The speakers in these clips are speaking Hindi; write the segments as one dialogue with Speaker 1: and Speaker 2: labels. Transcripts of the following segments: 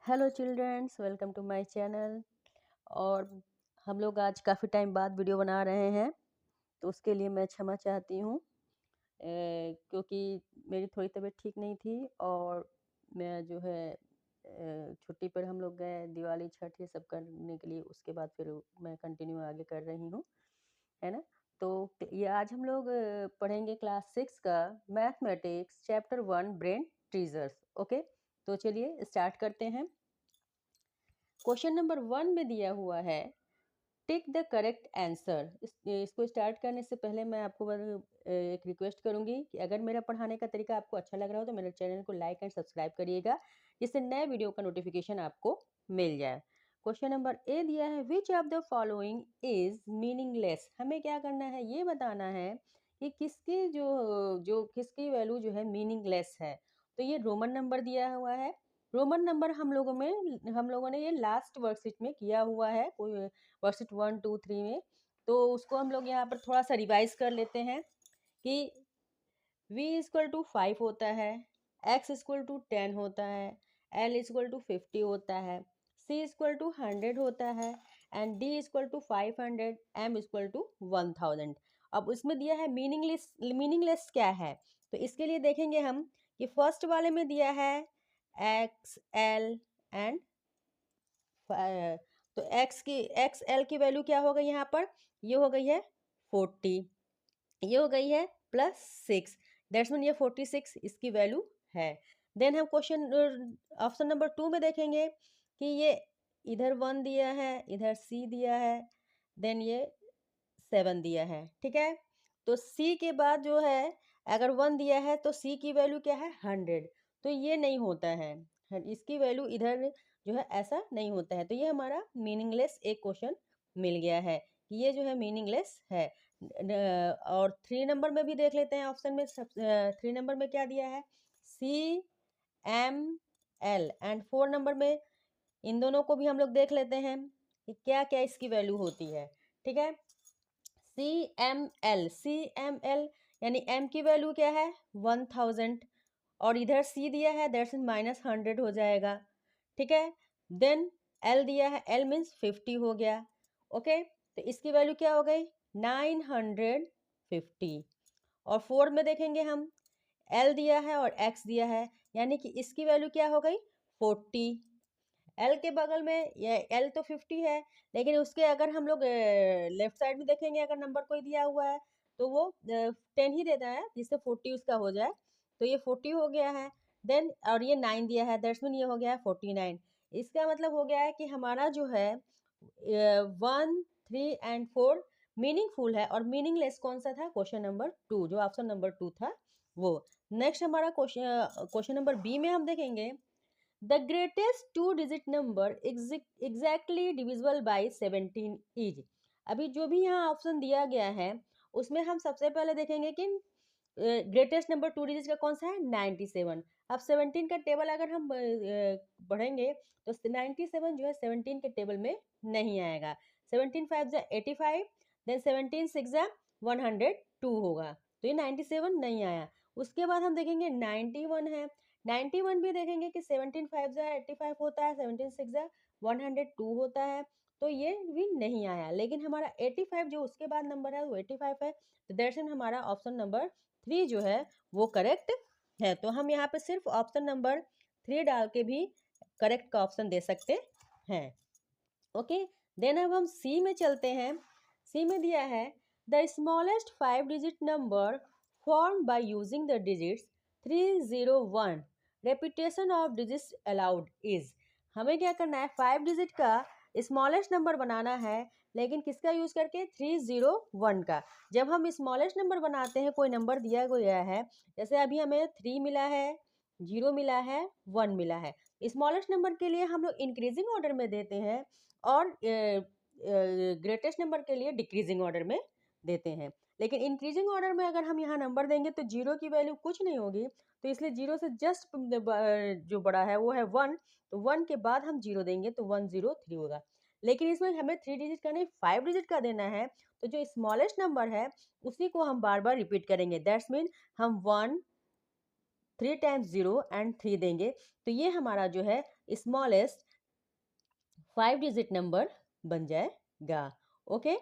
Speaker 1: Hello childrens, welcome to my channel. और हम लोग आज काफ़ी टाइम बाद वीडियो बना रहे हैं, तो उसके लिए मैं क्षमा चाहती हूँ। क्योंकि मेरी थोड़ी तबीयत ठीक नहीं थी और मैं जो है छुट्टी पर हम लोग गए दिवाली छठ ये सब करने के लिए। उसके बाद फिर मैं कंटिन्यू आगे कर रही हूँ, है ना। तो ये आज हम लोग पढ़ेंगे क्लास 6 का mathematics chapter 1 brain treasures. Okay, तो चलिए स्टार्ट करते हैं। क्वेश्चन नंबर 1 में दिया हुआ है टिक द करेक्ट आंसर। इसको स्टार्ट करने से पहले मैं आपको एक रिक्वेस्ट करूंगी कि अगर मेरा पढ़ाने का तरीका आपको अच्छा लग रहा हो तो मेरे चैनल को लाइक एंड सब्सक्राइब करिएगा, जिससे नए वीडियो का नोटिफिकेशन आपको मिल जाए। क्वेश्चन नंबर ए दिया है which of the following is meaningless. हमें क्या करना है, ये बताना है कि किसकी जो किसकी वैल्यू जो है मीनिंगलेस है। तो ये रोमन नंबर दिया हुआ है। रोमन नंबर हम लोगों ने ये लास्ट वर्कशीट में किया हुआ है, कोई वर्कशीट 1 2 3 में। तो उसको हम लोग यहाँ पर थोड़ा सा रिवाइज कर लेते हैं कि v इक्वल टू 5 होता है, x इक्वल टू 10 होता है, l इक्वल टू 50 होता है, c इक्वल टू 100 होता है and d equal to 500, m equal to 1000। अब उसमें दिया है मीनिंगलेस क्या है, तो इसके लिए देखेंगे हम कि फर्स्ट वाले में दिया है x l एंड तो एक्स एल की वैल्यू क्या हो गई यहाँ पर, ये हो गई है 40, ये हो गई है +6, दैट्स मीन ये 46 इसकी वैल्यू है। देन हम क्वेश्चन ऑप्शन नंबर 2 में देखेंगे कि ये इधर 1 दिया है, इधर c दिया है, देन ये 7 दिया है। ठीक है, तो c के बाद जो है अगर 1 दिया है तो c की वैल्यू क्या है 100, तो ये नहीं होता है, इसकी वैल्यू इधर जो है ऐसा नहीं होता है। तो ये हमारा मीनिंगलेस एक क्वेश्चन मिल गया है कि ये जो है मीनिंगलेस है। और 3 नंबर में भी देख लेते हैं, ऑप्शन में 3 नंबर में क्या दिया है C M L and 4 number में इन दोनों को भी हम लोग देख लेते हैं कि क्या क्या इसकी वैल्यू होती है। ठीक है, सी एम एल यानी m की वैल्यू क्या है 1000 और इधर c दिया है दैट्स -100 हो जाएगा। ठीक है, देन l दिया है, l मीन्स 50 हो गया। ओके, तो इसकी वैल्यू क्या हो गई 950। और 4 में देखेंगे हम l दिया है और x दिया है, यानी कि इसकी वैल्यू क्या हो गई 40। एल के बगल में ये एल तो 50 है, लेकिन उसके अगर हम लोग लेफ्ट साइड में देखेंगे अगर नंबर कोई दिया हुआ है तो वो 10 ही देता है, जिससे 40 उसका हो जाए, तो ये 40 हो गया है। देन और ये 9 दिया है, दैट्स मीन ये हो गया है 49। इसका मतलब हो गया है कि हमारा जो है 1 3 एंड 4 मीनिंगफुल है और मीनिंगलेस कौन सा था, क्वेश्चन नंबर 2 जो ऑप्शन नंबर 2 था वो। नेक्स्ट हमारा क्वेश्चन नंबर बी में हम देखेंगे the greatest 2 digit number exactly divisible by 17 is. अभी जो भी यहाँ ऑप्शन दिया गया है उसमें हम सबसे पहले देखेंगे कि ग्रेटेस्ट नंबर 2 डिजिट का कौन सा है 97। अब 17 का टेबल अगर हम पढ़ेंगे तो 97 जो है 17 के टेबल में नहीं आएगा। 17 5 जा 85, देन 17 6 जा 102 होगा, तो ये 97 नहीं आया। उसके बाद हम देखेंगे 91 है, 91 भी देखेंगे कि 17 5 जा 85 होता है, 17 6 जा 102 होता है, तो ये भी नहीं आया। लेकिन हमारा 85 जो उसके बाद नंबर है वो 85 है, तो दैट्स मीन हमारा ऑप्शन नंबर 3 जो है वो करेक्ट है। तो हम यहाँ पे सिर्फ ऑप्शन नंबर 3 डाल के भी करेक्ट का ऑप्शन दे सकते हैं। ओके, देन अब हम सी में चलते हैं। सी में दिया है the smallest 5 digit number form by using the digits 301, repetition of digits allowed is. हमें क्या करना है 5 डिजिट का स्मॉलेस्ट नंबर बनाना है, लेकिन किसका यूज करके 301 का। जब हम स्मॉलेस्ट नंबर बनाते हैं, कोई नंबर दिया गया है, जैसे अभी हमें 3 मिला है, 0 मिला है, 1 मिला है, स्मॉलेस्ट नंबर के लिए हम लोग इंक्रीजिंग ऑर्डर में देते हैं और ग्रेटेस्ट नंबर के लिए डिक्रीजिंग ऑर्डर में देते हैं। लेकिन इंक्रीजिंग ऑर्डर में अगर हम यहाँ नंबर देंगे तो 0 की वैल्यू कुछ नहीं होगी, तो इसलिए 0 से जस्ट जो बड़ा है वो है 1, तो 1 के बाद हम 0 देंगे तो 103 होगा। लेकिन इसमें हमें 3 डिजिट का नहीं 5 डिजिट का देना है, तो जो स्मॉलेस्ट नंबर है उसी को हम बार बार रिपीट करेंगे, दैट्स मीन हम 1 3 टाइम्स 0 एंड 3 देंगे तो ये हमारा जो है स्मॉलेस्ट 5 डिजिट नंबर बन जाएगा। ओके,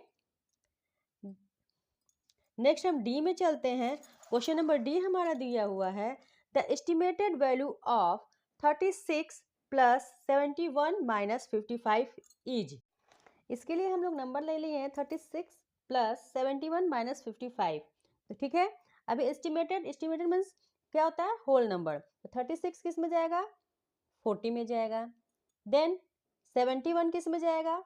Speaker 1: नेक्स्ट हम डी में चलते हैं। क्वेश्चन नंबर डी हमारा दिया हुआ है the estimated value of 36 plus 71 minus 55 is. इसके लिए हम लोग नंबर ले लिए हैं 36 प्लस 71 माइनस 55। तो ठीक है, अभी एस्टिमेटेड मीन्स क्या होता है, होल नंबर। तो 36 किस में जाएगा, 40 में जाएगा। देन 71 किस में जाएगा,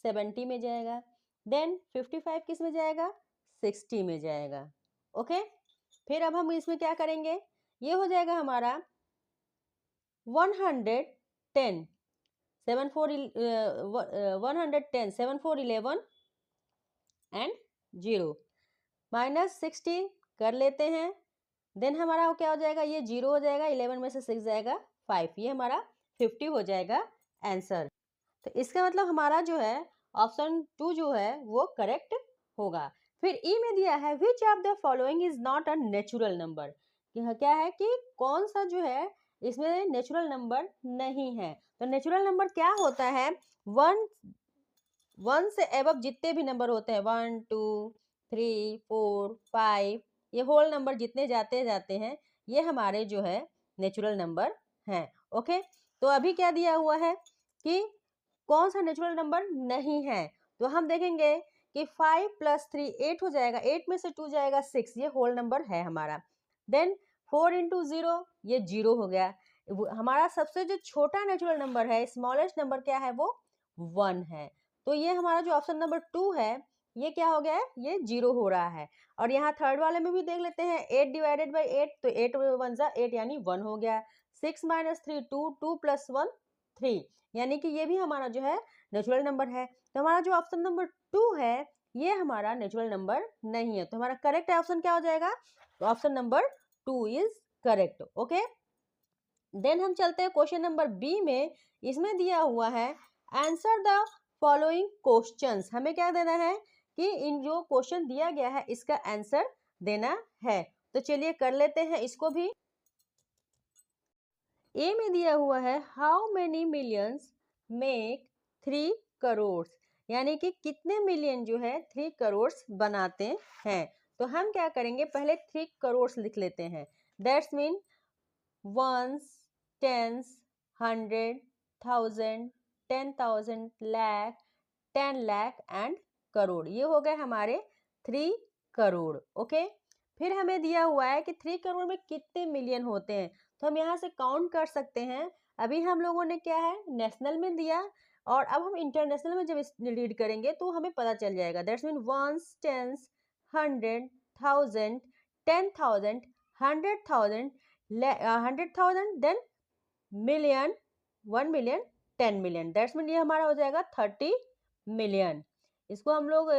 Speaker 1: 70 में जाएगा। देन 55 किस में जाएगा, 60 में जाएगा। ओके, फिर अब हम इसमें क्या करेंगे, ये हो जाएगा हमारा 110 7 4 110 7 4 11 एंड 0 माइनस 60 कर लेते हैं। देन हमारा क्या हो जाएगा, ये 0 हो जाएगा, 11 में से 6 जाएगा 5, ये हमारा 50 हो जाएगा आंसर। तो इसका मतलब हमारा जो है ऑप्शन 2 जो है वो करेक्ट होगा। फिर ई में दिया है which of the following is not a natural number, क्या है कि कौन सा जो है इसमें नेचुरल नंबर नहीं है। तो नेचुरल नंबर क्या होता है, वन से एबव जितने भी नंबर होते हैं 1 2 3 4 5, ये होल नंबर जितने जाते हैं ये हमारे जो है नेचुरल नंबर हैं। ओके, तो अभी क्या दिया हुआ है कि कौन सा नेचुरल नंबर नहीं है, तो हम देखेंगे कि 5 प्लस 3 8 हो जाएगा, 8 में से 2 जाएगा 6, ये होल नंबर है हमारा। देन 4 इंटू 0 ये 0 हो गया। हमारा सबसे जो छोटा नेचुरल नंबर है, स्मॉलेस्ट नंबर क्या है, वो 1 है। तो ये हमारा जो ऑप्शन नंबर 2 है ये क्या हो गया है, ये 0 हो रहा है। और यहाँ थर्ड वाले में भी देख लेते हैं 8 डिवाइडेड बाई 8, तो 8 1 जा 8 यानी 1 हो गया। 6 माइनस 3 2, 2 प्लस 1 3, यानी कि ये भी हमारा जो है नेचुरल नंबर है। तो हमारा जो ऑप्शन नंबर 2 है ये हमारा नेचुरल नंबर नहीं है। तो हमारा करेक्ट ऑप्शन क्या हो जाएगा, तो option number 2 is correct. Okay, then हम चलते हैं क्वेश्चन नंबर बी में। इसमें दिया हुआ है आंसर द फॉलोइंग क्वेश्चंस। हमें क्या देना है कि इन जो क्वेश्चन दिया गया है इसका आंसर देना है। तो चलिए कर लेते हैं इसको भी। ए में दिया हुआ है how many millions make 3 crore, यानी कि कितने मिलियन जो है 3 करोड़ बनाते हैं। तो हम क्या करेंगे, पहले 3 करोड़ लिख लेते हैं। That's mean ones, tens, 100, 1000, 10,000, lakh, 10 lakh and crore, ये हो गए हमारे 3 करोड़। ओके, फिर हमें दिया हुआ है कि 3 करोड़ में कितने मिलियन होते हैं, तो हम यहाँ से काउंट कर सकते हैं। अभी हम लोगों ने क्या है नेशनल में दिया, और अब हम इंटरनेशनल में जब रीड करेंगे तो हमें पता चल जाएगा। That's mean ones, tens, 100, 1000, 10,000, 100,000, 100,000, then million, 1 million, 10 million. That's mean ये हमारा हो जाएगा 30 मिलियन। इसको हम लोग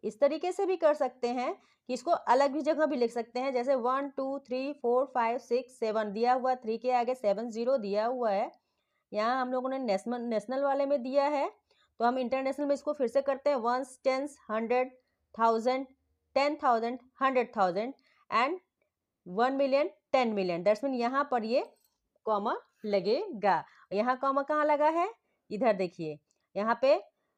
Speaker 1: इस तरीके से भी कर सकते हैं कि इसको अलग भी जगह भी लिख सकते हैं, जैसे 1 2 3 4 5 6 7 दिया हुआ, 3 के आगे 7 0 दिया हुआ है। यहाँ हम लोगों ने नेशनल वाले में दिया है, तो हम इंटरनेशनल में इसको फिर से करते हैं। Ones, tens, 100, 1000, 10,000, 100,000 and 1 million, 10 million. That's mean यहाँ पर ये कॉमा लगेगा। यहाँ कॉमा कहाँ लगा है, इधर देखिए, यहाँ पे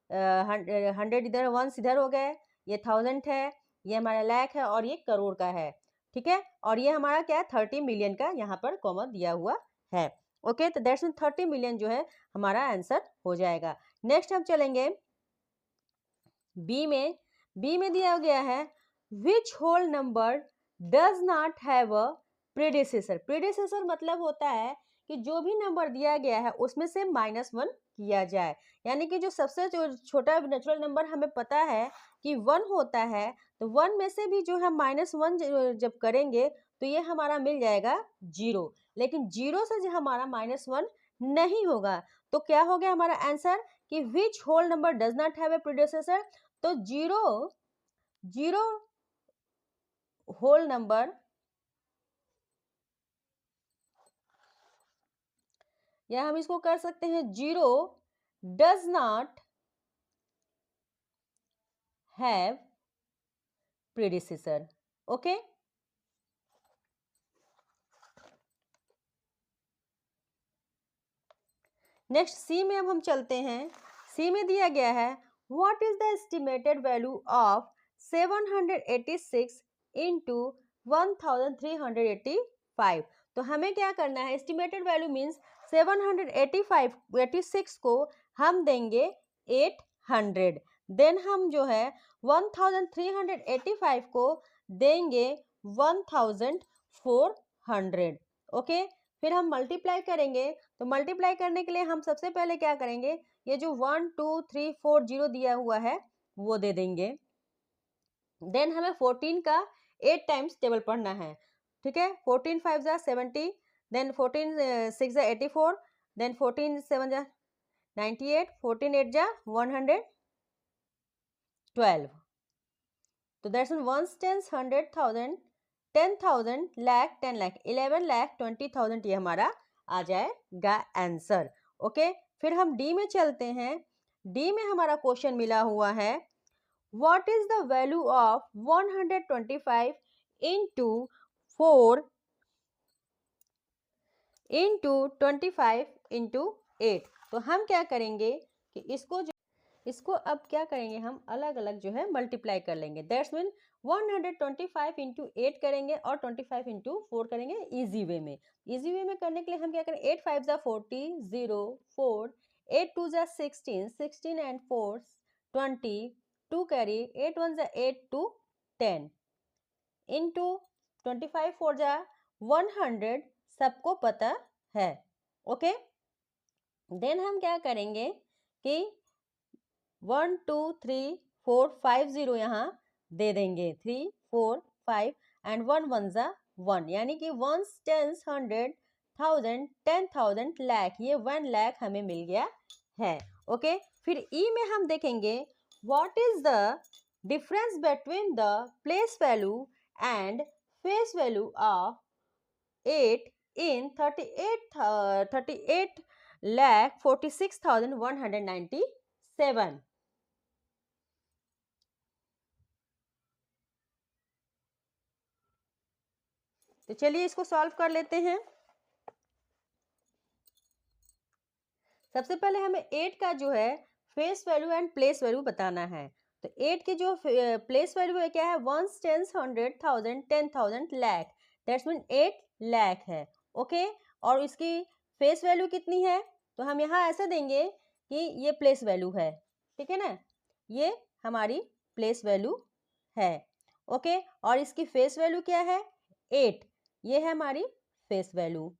Speaker 1: 100 इधर, वंस इधर हो गए, ये 1000 है, ये हमारा लाख है, और ये करोड़ का है। ठीक है, और ये हमारा क्या है 30 मिलियन का यहाँ पर कॉमा दिया हुआ है। ओके, तो दैट्स मीन 30 मिलियन जो है हमारा आंसर हो जाएगा। नेक्स्ट हम चलेंगे बी में। बी में दिया गया है which whole number does not have a predecessor. Predecessor मतलब होता है कि जो भी नंबर दिया गया है उसमें से -1 किया जाए, यानी कि जो सबसे छोटा नेचुरल नंबर हमें पता है कि 1 होता है, तो 1 में से भी जो है -1 जब करेंगे तो ये हमारा मिल जाएगा 0। लेकिन 0 से जो हमारा -1 नहीं होगा, तो क्या हो गया हमारा आंसर कि which whole number does not have a predecessor. तो 0 होल नंबर, या हम इसको कर सकते हैं 0 does not have predecessor. Okay, next C में अब हम चलते हैं। सी में दिया गया है what is the estimated value of 786 into 1385। तो हमें क्या करना है, एस्टिमेटेड वैल्यू मीन्स 786 को हम देंगे 800, देन हम जो है 1385 को देंगे 1400। ओके, फिर हम मल्टीप्लाई करेंगे। तो मल्टीप्लाई करने के लिए हम सबसे पहले क्या करेंगे, ये जो 1 2 3 4 0 दिया हुआ है वो दे देंगे। देन हमें 14 का 8 टाइम्स टेबल पढ़ना है, ठीक है। 14 5 जा 70, देन 14 6 जा 84, देन 14 7 जा 98, 14 8 जा 112। तो that's mean ones tense 100,000 10,000 lakh 10 lakh 11 lakh 20,000, ये हमारा आ जाएगा आंसर। ओके, फिर हम डी में चलते हैं। डी में हमारा क्वेश्चन मिला हुआ है what is the value of 125 into 4 into 25 into 8। तो हम क्या करेंगे कि इसको अब क्या करेंगे, हम अलग अलग जो है मल्टीप्लाई कर लेंगे। दैट्स मीन 125 इंटू 8 करेंगे और 25 इंटू 4 करेंगे इजी वे में। इजी वे में करने के लिए हम क्या करें, 8 5 जा 40 0 4, 8 2 जा 16 16 एंड 4 20 2 कैरी 8 1 जा 8 2 10 इंटू 25 4 जा 100, सबको पता है। ओके, देन हम क्या करेंगे कि 1 2 3 4 5 0 यहाँ दे देंगे, 3 4 5 एंड 1 1 जा 1, यानी कि 1 10 100 1000 10,000 लाख, ये 1 लाख हमें मिल गया है। ओके, फिर ई में हम देखेंगे what is the difference between the place value and face value of 8 in 38 lakh 46,197। तो चलिए इसको सॉल्व कर लेते हैं। सबसे पहले हमें 8 का जो है face value and place value बताना है। तो 8 की जो प्लेस वैल्यू है क्या है, 1 10 100 1000 10,000 लाख, दैट्स मीन 8 लाख है। ओके, और इसकी फेस वैल्यू कितनी है, तो हम यहाँ ऐसा देंगे कि ये प्लेस वैल्यू है, ठीक है ना, ये हमारी प्लेस वैल्यू है। ओके, और इसकी फेस वैल्यू क्या है 8, ये है हमारी फेस वैल्यू।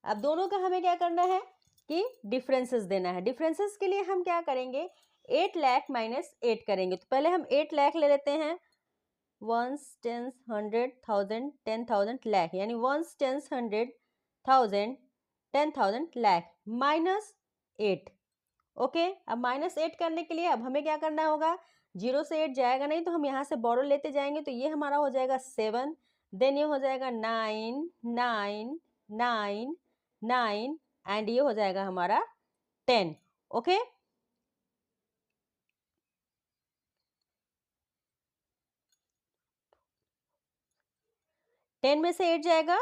Speaker 1: अब दोनों का हमें क्या करना है कि डिफरेंसेस देना है। डिफरेंसेस के लिए हम क्या करेंगे, 8 लाख माइनस 8 करेंगे। तो पहले हम 8 लाख ले लेते हैं, 1 10 100 1000 10,000 लाख, यानी 1 10 100 1000 10,000 लाख माइनस 8। ओके, अब माइनस 8 करने के लिए अब हमें क्या करना होगा, 0 से 8 जाएगा नहीं, तो हम यहाँ से बोरो लेते जाएंगे, तो ये हमारा हो जाएगा 7, देन ये हो जाएगा 9 9 9 9 एंड ये हो जाएगा हमारा 10। ओके, टेन में से 8 जाएगा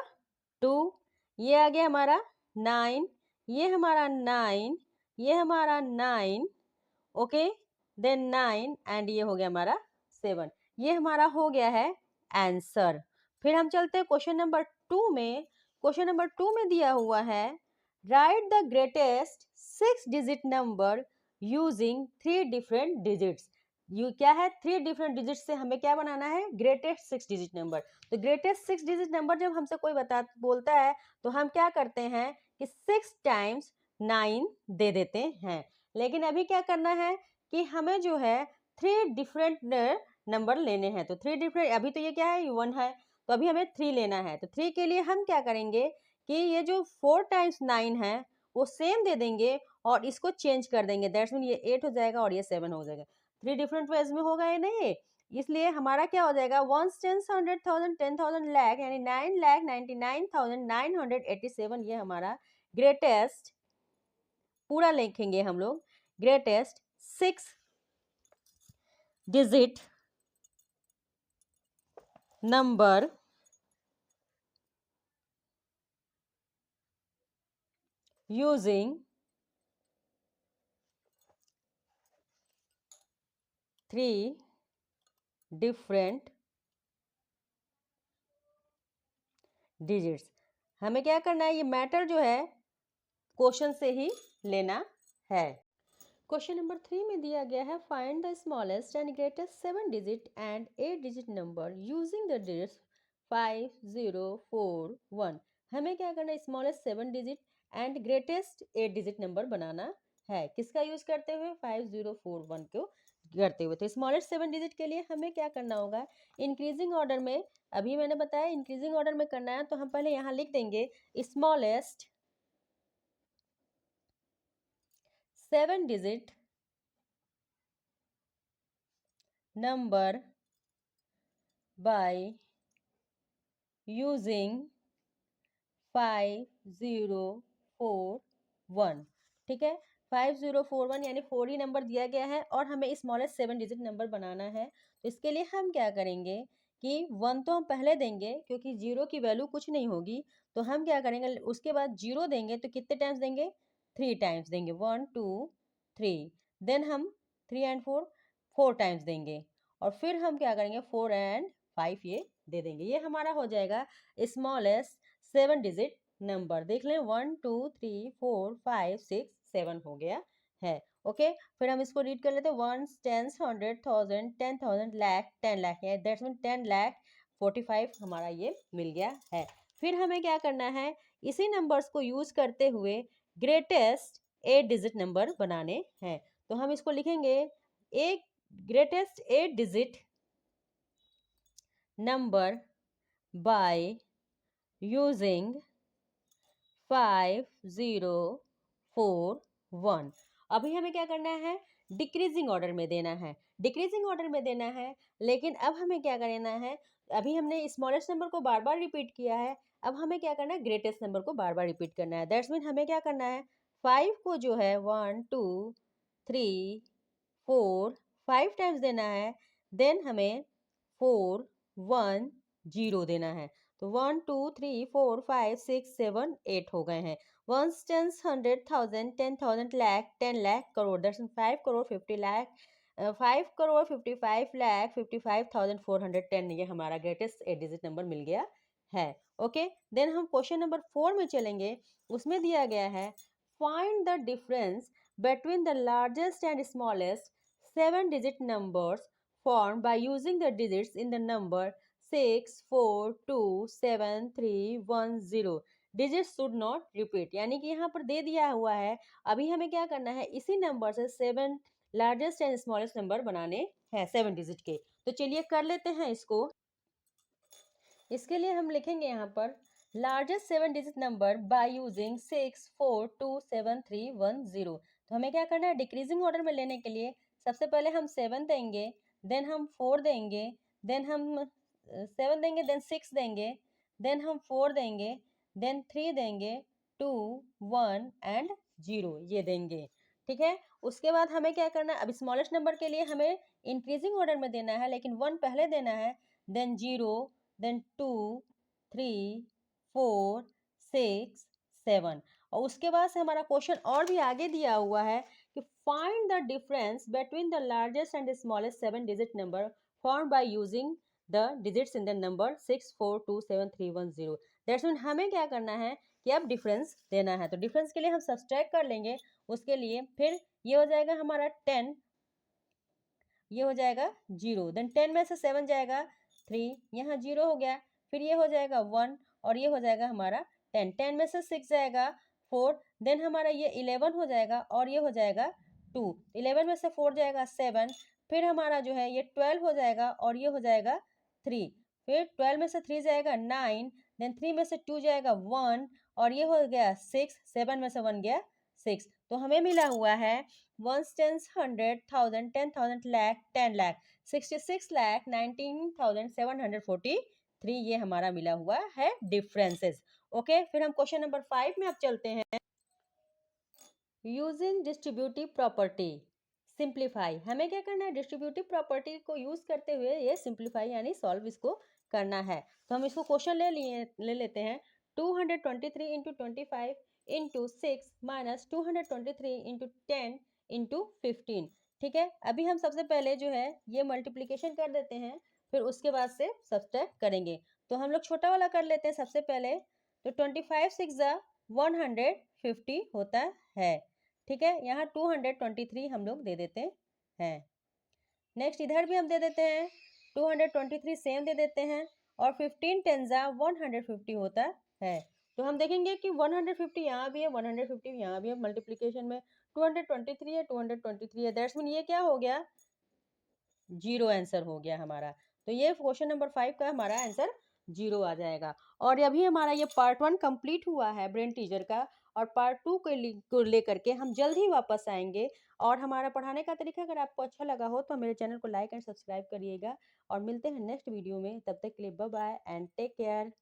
Speaker 1: 2, ये आ गया हमारा 9, ये हमारा 9, ये हमारा 9। ओके, देन 9 एंड ये हो गया हमारा 7, ये हमारा हो गया है आंसर। फिर हम चलते हैं क्वेश्चन नंबर 2 में। क्वेश्चन नंबर 2 में दिया हुआ है right the greatest 6 digit number using 3 different digits. You क्या है, 3 डिफरेंट डिजिट से हमें क्या बनाना है, ग्रेटेस्ट 6 डिजिट नंबर। तो ग्रेटेस्ट 6 डिजिट नंबर जब हमसे कोई बोलता है तो हम क्या करते हैं कि 6 टाइम्स 9 दे देते हैं। लेकिन अभी क्या करना है कि हमें जो है 3 डिफरेंट नंबर लेने हैं। तो 3 डिफरेंट, अभी तो ये क्या है, 1 है, तो अभी हमें 3 लेना है। तो 3 के लिए हम क्या करेंगे कि ये जो 4 टाइम्स 9 है वो सेम दे देंगे और इसको चेंज कर देंगे, दैट्स मीन ये 8 हो जाएगा और ये 7 हो जाएगा। 3 डिफरेंट वेज में होगा ये नहीं, इसलिए हमारा क्या हो जाएगा 1 10 100 1000 10,000 लाख, यानी 9,99,987, ये हमारा ग्रेटेस्ट, पूरा लिखेंगे हम लोग, greatest 6 digit number using 3 different digits। हमें क्या करना है, ये मैटर जो है क्वेश्चन से ही लेना है। क्वेश्चन नंबर 3 में दिया गया है find the smallest and greatest 7 digit and 8 digit number using the digits 5 0 4 1। हमें क्या करना है, smallest 7 digit and greatest 8 digit number बनाना है। किसका यूज करते हुए, 5 0 4 1 को करते हुए। तो स्मॉलेस्ट 7 डिजिट के लिए हमें क्या करना होगा, इंक्रीजिंग ऑर्डर में, अभी मैंने बताया इंक्रीजिंग ऑर्डर में करना है, तो हम पहले यहाँ लिख देंगे smallest 7 digit number by using 5 0 4 1। ठीक है, 5 0 4 1 यानी 4 ही नंबर दिया गया है और हमें स्मॉलेस्ट 7 डिजिट नंबर बनाना है। तो इसके लिए हम क्या करेंगे कि 1 तो हम पहले देंगे क्योंकि 0 की वैल्यू कुछ नहीं होगी। तो हम क्या करेंगे, उसके बाद 0 देंगे तो कितने टाइम्स देंगे, 3 टाइम्स देंगे, 1 2 3। देन हम 3 एंड 4 टाइम्स देंगे और फिर हम क्या करेंगे 4 एंड 5 ये दे देंगे। ये हमारा हो जाएगा स्मॉलेस्ट 7 डिजिट नंबर। देख लें 1 2 3 4 5 6 7 हो गया है। ओके, फिर हम इसको रीड कर लेते हैं, 1 10 100 1000 10,000 लाख 10 लाख है, दैट्स मीन 10 लाख 45 हमारा ये मिल गया है। फिर हमें क्या करना है, इसी नंबर्स को यूज करते हुए ग्रेटेस्ट 8 डिजिट नंबर बनाने हैं। तो हम इसको लिखेंगे एक greatest 8 digit number by using 5 0 4 1। अभी हमें क्या करना है, डिक्रीजिंग ऑर्डर में देना है, डिक्रीजिंग ऑर्डर में देना है। लेकिन अब हमें क्या करना है, अभी हमने स्मॉलेस्ट नंबर को बार बार रिपीट किया है, अब हमें क्या करना है, ग्रेटेस्ट नंबर को बार बार रिपीट करना है। दैट्स मीन हमें क्या करना है, 5 को जो है 1 2 3 4 5 टाइम्स देना है। देन हमें 4 1 0 देना है। तो 1 2 3 4 5 6 7 8 हो गए हैं। 1 10 100 1000 10,000 लाख 10 लाख करोड़, दैट्स 5 करोड़ 50 लाख 5 करोड़ 55 लाख 55,410। ये हमारा ग्रेटेस्ट 8 डिजिट नंबर मिल गया है। ओके, देन हम क्वेश्चन नंबर 4 में चलेंगे। उसमें दिया गया है find the difference between the largest and smallest 7 digit numbers formed by using the digits in the number 6 4 2 7 3 1 0। Digits should not repeat, यानी कि यहाँ पर दे दिया हुआ है। अभी हमें क्या करना है, इसी नंबर से 7 लार्जेस्ट एंड स्मॉलेस्ट नंबर बनाने हैं 7 डिजिट के। तो चलिए कर लेते हैं इसको। इसके लिए हम लिखेंगे यहाँ पर largest 7 digit number by using 6 4 2 7 3 1 0। तो हमें क्या करना है, डिक्रीजिंग ऑर्डर में लेने के लिए सबसे पहले हम 7 देंगे, देन हम 4 देंगे, देन हम 7 देंगे, देन 6 देंगे, देन हम 4 देंगे, देन 3 देंगे, 2 1 एंड 0 ये देंगे। ठीक है, उसके बाद हमें क्या करना है, अब स्मॉलेस्ट नंबर के लिए हमें इंक्रीजिंग ऑर्डर में देना है, लेकिन 1 पहले देना है, देन 0, देन 2 3 4 6 7। और उसके बाद से हमारा क्वेश्चन और भी आगे दिया हुआ है कि find the difference between the largest and smallest 7 digit number form by using the digits in the number 6 4 2 7 3 1 0। That's mean हमें क्या करना है कि अब डिफरेंस देना है। तो डिफरेंस के लिए हम सब्सट्रैक्ट कर लेंगे। उसके लिए फिर ये हो जाएगा हमारा 10, ये हो जाएगा 0, देन 10 में से 7 जाएगा 3, यहाँ 0 हो गया, फिर ये हो जाएगा 1 और ये हो जाएगा हमारा 10, 10 में से 6 जाएगा 4, देन हमारा ये 11 हो जाएगा और ये हो जाएगा 2, 11 में से 4 जाएगा 7, फिर हमारा जो है ये 12 हो जाएगा और ये हो जाएगा 3, फिर 12 में से 3 जाएगा 9, देन 3 में से 2 जाएगा 1 और ये हो गया 6, 7 में से 1 गया 6। तो हमें मिला हुआ है 1 10 100 1000 10,000 लाख 10 लाख 66 लाख 19,743। ये हमारा मिला हुआ है डिफरेंसेस। ओके, फिर हम क्वेश्चन नंबर 5 में अब चलते हैं। Using distributive property simplify. हमें क्या करना है, डिस्ट्रीब्यूटिव प्रॉपर्टी को यूज करते हुए ये सिंप्लीफाई यानी सॉल्व इसको करना है। तो हम इसको क्वेश्चन ले लेते हैं। 223 into 25 into 6 minus 223 into 10 into 15। ठीक है, अभी हम सबसे पहले जो है ये मल्टीप्लीकेशन कर देते हैं, फिर उसके बाद से सब्सट्रैक्ट करेंगे। तो हम लोग छोटा वाला कर लेते हैं सबसे पहले। तो 25 6 ज़ा 150 होता है। ठीक है, यहाँ 223 हम लोग दे देते हैं। नेक्स्ट इधर भी हम दे देते हैं 223 सेम दे देते हैं, और 15 10 ज़ा 150 होता है। तो हम देखेंगे कि 150 यहाँ भी है, 150 यहाँ भी है, मल्टीप्लीकेशन में 223 है, 223 है, दैट्स मीन ये क्या हो गया, जीरो आंसर हो गया हमारा। तो ये क्वेश्चन नंबर 5 का हमारा आंसर जीरो आ जाएगा। और अभी हमारा ये पार्ट 1 कंप्लीट हुआ है ब्रेन टीजर का, और पार्ट 2 को लेकर के हम जल्द ही वापस आएंगे। और हमारा पढ़ाने का तरीका अगर आपको अच्छा लगा हो तो मेरे चैनल को लाइक एंड सब्सक्राइब करिएगा, और मिलते हैं नेक्स्ट वीडियो में। तब तक के लिए bye bye and take care.